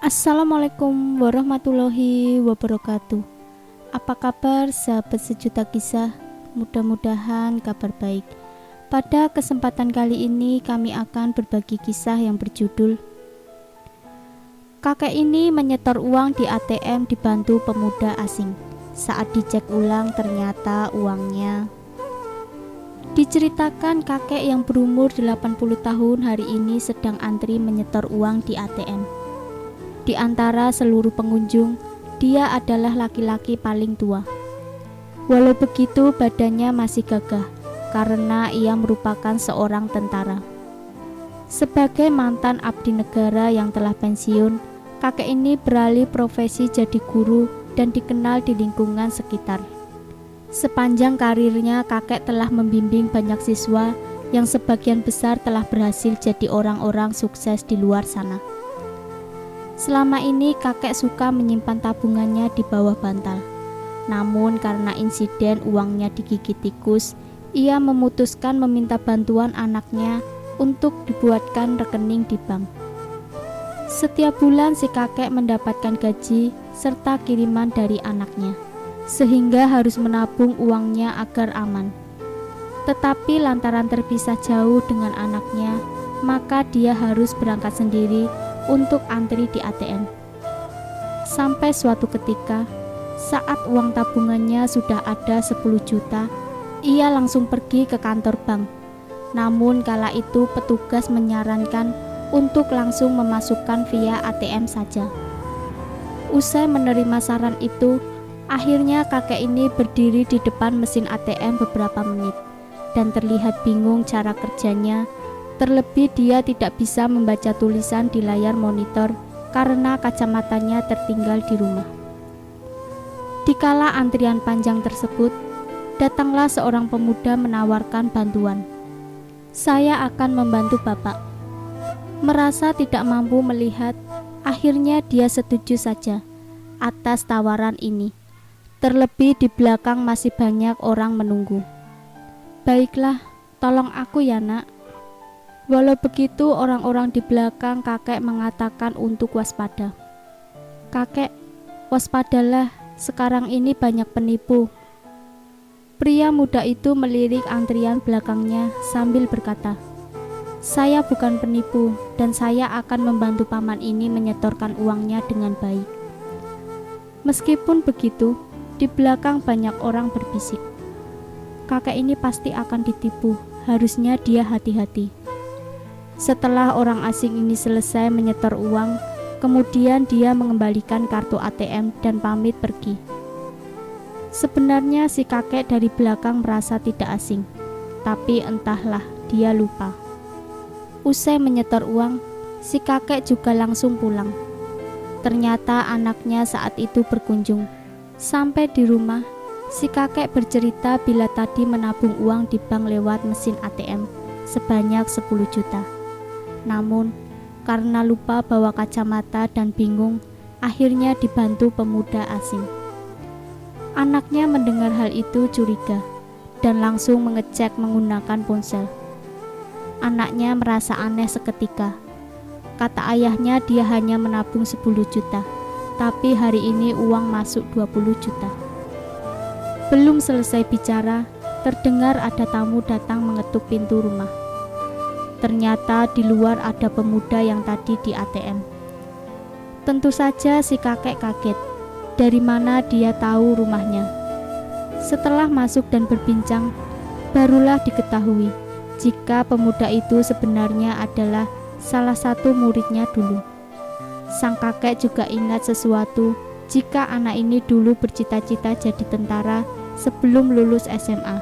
Assalamualaikum warahmatullahi wabarakatuh. Apa kabar sahabat sejuta kisah? Mudah-mudahan kabar baik. Pada kesempatan kali ini kami akan berbagi kisah yang berjudul Kakek ini menyetor uang di ATM dibantu pemuda asing. Saat dicek ulang ternyata uangnya. Diceritakan kakek yang berumur 80 tahun hari ini sedang antri menyetor uang di ATM. Di antara seluruh pengunjung, dia adalah laki-laki paling tua. Walau begitu, badannya masih gagah karena ia merupakan seorang tentara. Sebagai mantan abdi negara yang telah pensiun, kakek ini beralih profesi jadi guru dan dikenal di lingkungan sekitar. Sepanjang karirnya, kakek telah membimbing banyak siswa yang sebagian besar telah berhasil jadi orang-orang sukses di luar sana. Selama ini kakek suka menyimpan tabungannya di bawah bantal. Namun karena insiden uangnya digigit tikus, ia memutuskan meminta bantuan anaknya untuk dibuatkan rekening di bank. Setiap bulan si kakek mendapatkan gaji serta kiriman dari anaknya, sehingga harus menabung uangnya agar aman. Tetapi lantaran terpisah jauh dengan anaknya, maka dia harus berangkat sendiri untuk antri di ATM. Sampai suatu ketika, saat uang tabungannya sudah ada 10 juta, ia langsung pergi ke kantor bank. Namun kala itu petugas menyarankan untuk langsung memasukkan via ATM saja. Usai menerima saran itu, akhirnya kakek ini berdiri di depan mesin ATM beberapa menit dan terlihat bingung cara kerjanya. Terlebih dia tidak bisa membaca tulisan di layar monitor karena kacamatanya tertinggal di rumah. Dikala antrian panjang tersebut, datanglah seorang pemuda menawarkan bantuan. "Saya akan membantu Bapak." Merasa tidak mampu melihat, akhirnya dia setuju saja atas tawaran ini. Terlebih di belakang masih banyak orang menunggu. "Baiklah, tolong aku ya nak." Walau begitu, orang-orang di belakang kakek mengatakan untuk waspada. "Kakek, waspadalah, sekarang ini banyak penipu." Pria muda itu melirik antrian belakangnya sambil berkata, "Saya bukan penipu dan saya akan membantu paman ini menyetorkan uangnya dengan baik." Meskipun begitu, di belakang banyak orang berbisik, "Kakek ini pasti akan ditipu, harusnya dia hati-hati." Setelah orang asing ini selesai menyetor uang, kemudian dia mengembalikan kartu ATM dan pamit pergi. Sebenarnya si kakek dari belakang merasa tidak asing, tapi entahlah dia lupa. Usai menyetor uang, si kakek juga langsung pulang. Ternyata anaknya saat itu berkunjung. Sampai di rumah, si kakek bercerita bila tadi menabung uang di bank lewat mesin ATM sebanyak 10 juta. Namun, karena lupa bawa kacamata dan bingung, akhirnya dibantu pemuda asing. Anaknya mendengar hal itu curiga dan langsung mengecek menggunakan ponsel. Anaknya merasa aneh seketika. Kata ayahnya dia hanya menabung 10 juta, tapi hari ini uang masuk 20 juta. Belum selesai bicara, terdengar ada tamu datang mengetuk pintu rumah. Ternyata di luar ada pemuda yang tadi di ATM. Tentu saja si kakek kaget. Dari mana dia tahu rumahnya? Setelah masuk dan berbincang, barulah diketahui jika pemuda itu sebenarnya adalah salah satu muridnya dulu. Sang kakek juga ingat sesuatu jika anak ini dulu bercita-cita jadi tentara sebelum lulus SMA.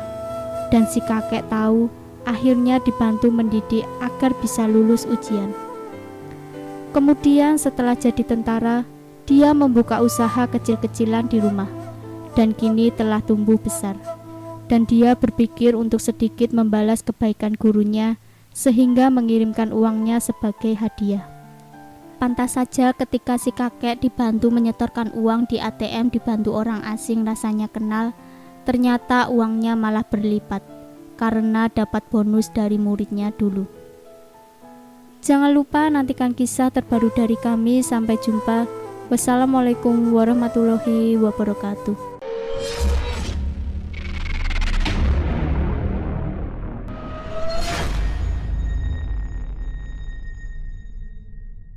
Dan si kakek tahu akhirnya dibantu mendidik agar bisa lulus ujian. Kemudian setelah jadi tentara, dia membuka usaha kecil-kecilan di rumah dan kini telah tumbuh besar. Dan dia berpikir untuk sedikit membalas kebaikan gurunya sehingga mengirimkan uangnya sebagai hadiah. Pantas saja ketika si kakek dibantu menyetorkan uang di ATM dibantu orang asing rasanya kenal, ternyata uangnya malah berlipat karena dapat bonus dari muridnya dulu. Jangan lupa nantikan kisah terbaru dari kami. Sampai jumpa. Wassalamualaikum warahmatullahi wabarakatuh.